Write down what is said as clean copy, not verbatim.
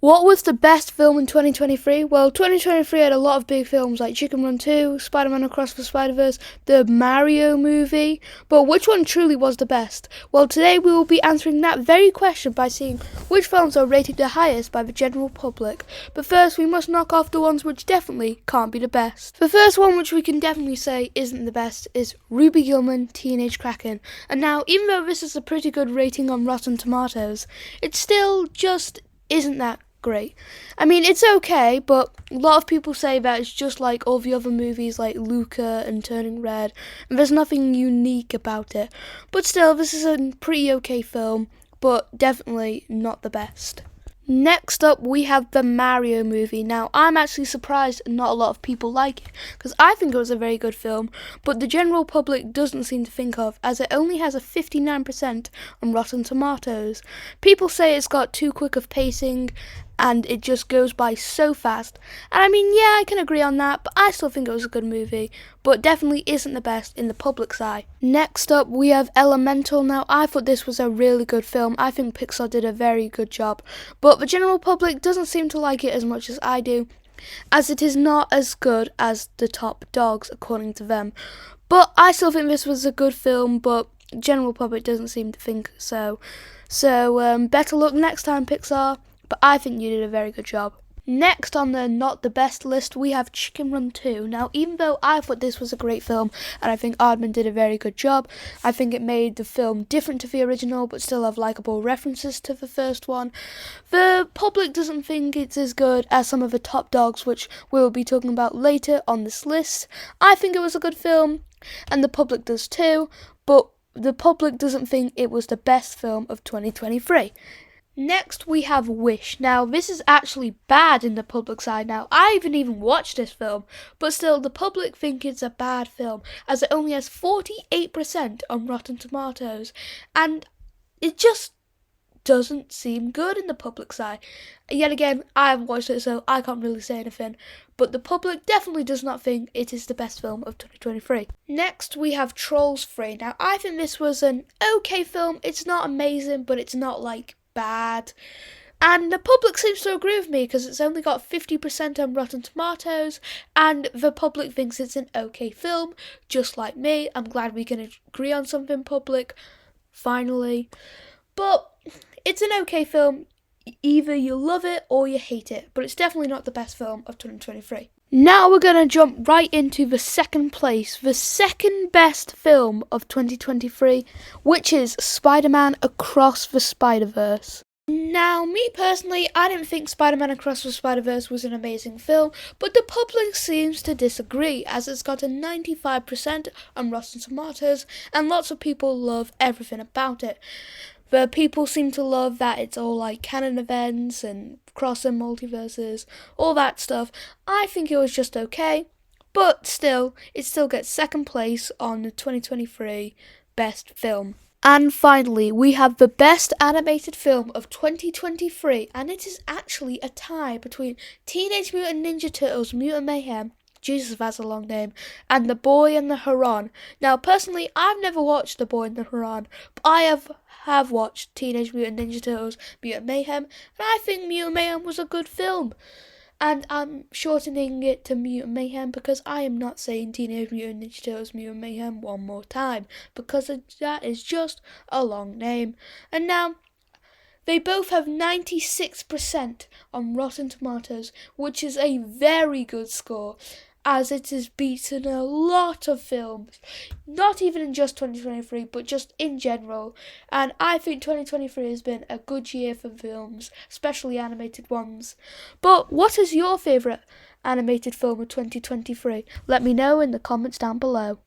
What was the best film in 2023? Well, 2023 had a lot of big films like Chicken Run 2, Spider-Man Across the Spider-Verse, the Mario movie, but which one truly was the best? Well, today we will be answering that very question by seeing which films are rated the highest by the general public. But first, we must knock off the ones which definitely can't be the best. The first one which we can definitely say isn't the best is Ruby Gillman, Teenage Kraken. And now, even though this is a pretty good rating on Rotten Tomatoes, it still just isn't that great. I mean, it's okay, but a lot of people say that it's just like all the other movies like Luca and Turning Red, and there's nothing unique about it. But still, this is a pretty okay film, but definitely not the best. Next up, we have the Mario movie. Now, I'm actually surprised not a lot of people like it, because I think it was a very good film, but the general public doesn't seem to think of, as it only has a 59% on Rotten Tomatoes. People say it's got too quick of pacing, and it just goes by so fast. And I mean, yeah, I can agree on that, but I still think it was a good movie, but definitely isn't the best in the public's eye. Next up, we have Elemental. Now, I thought this was a really good film. I think Pixar did a very good job, but the general public doesn't seem to like it as much as I do, as it is not as good as The Top Dogs, according to them. But I still think this was a good film, but the general public doesn't seem to think so. So, better luck next time, Pixar. But I think you did a very good job. Next on the not the best list, we have Chicken Run 2. Now, even though I thought this was a great film, and I think Aardman did a very good job, I think it made the film different to the original, but still have likeable references to the first one. The public doesn't think it's as good as some of the Top Dogs, which we'll be talking about later on this list. I think it was a good film, and the public does too, but the public doesn't think it was the best film of 2023. Next, we have Wish. Now, this is actually bad in the public's eye now. I haven't even watched this film, but still, the public think it's a bad film, as it only has 48% on Rotten Tomatoes, and it just doesn't seem good in the public's eye. Yet again, I haven't watched it, so I can't really say anything, but the public definitely does not think it is the best film of 2023. Next, we have Trolls 3. Now, I think this was an okay film. It's not amazing, but it's not, bad, and the public seems to agree with me because it's only got 50% on Rotten Tomatoes, and the public thinks it's an okay film, just like me. I'm glad we can agree on something, public, finally. But it's an okay film. Either you love it or you hate it, but it's definitely not the best film of 2023. Now we're going to jump right into the second place, the second best film of 2023, which is Spider-Man Across the Spider-Verse. Now, me personally, I didn't think Spider-Man Across the Spider-Verse was an amazing film, but the public seems to disagree, as it's got a 95% on Rotten Tomatoes, and lots of people love everything about it. The people seem to love that it's all like canon events and crossing multiverses, all that stuff. I think it was just okay, but still, it still gets second place on the 2023 best film. And finally, we have the best animated film of 2023, and it is actually a tie between Teenage Mutant Ninja Turtles Mutant Mayhem, Jesus, that's a long name, and The Boy and the Heron. Now, personally, I've never watched The Boy and the Heron, but I have watched Teenage Mutant Ninja Turtles Mutant Mayhem, and I think Mutant Mayhem was a good film. And I'm shortening it to Mutant Mayhem because I am not saying Teenage Mutant Ninja Turtles Mutant Mayhem one more time, because that is just a long name. And now, they both have 96% on Rotten Tomatoes, which is a very good score, as it has beaten a lot of films, not even in just 2023, but just in general. And I think 2023 has been a good year for films, especially animated ones. But what is your favourite animated film of 2023? Let me know in the comments down below.